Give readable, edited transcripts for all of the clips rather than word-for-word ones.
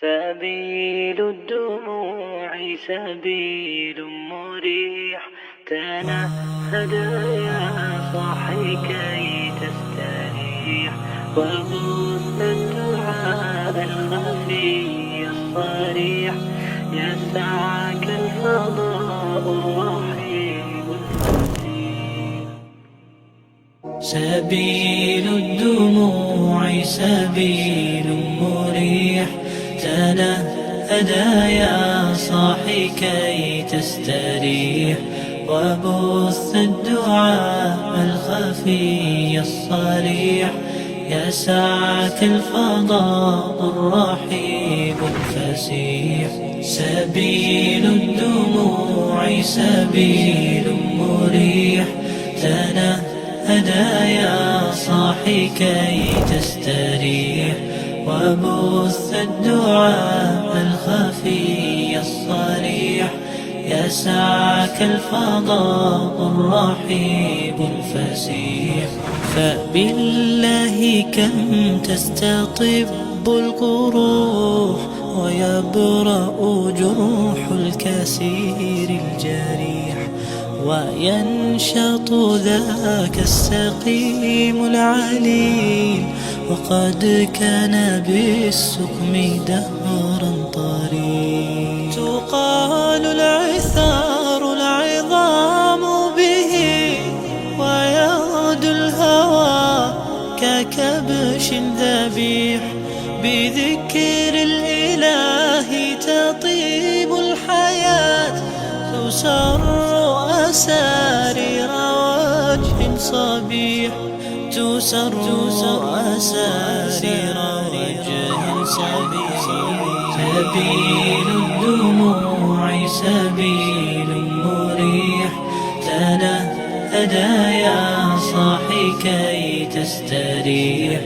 سبيل الدموع سبيل مريح، تنهد يا صاحي كي تستريح، وبث الدعاء الخفي الصريح، يسعك الفضاء الرحيم الفتيح. سبيل الدموع سبيل مريح، تنهد يا صاحي كي تستريح، وبث الدعاء الخفي الصريح، يسعك الفضاء الرحيب الفسيح. سبيل الدموع سبيل مريح، تنهد يا صاحي كي تستريح، وبث الدعاء الخفي الصريح، يسعك الفضاء الرحيب الفسيح. فبالله كم تستطب القروح، ويبرأ جروح الكسير الجريح، وينشط ذاك السقيم العليل، وقد كان بالسقم دهرا طريق. تقال العثار العظام به، ويغدو الهوى ككبش ذبيح، بذكر الإله تطيب الحياة، تسر أسارير وجه صبيح، تسر أسارير وجه صبيح. سبيل الدموع سبيل مريح، تنهد يا صاحي كي تستريح،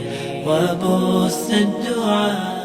وبث الدعاء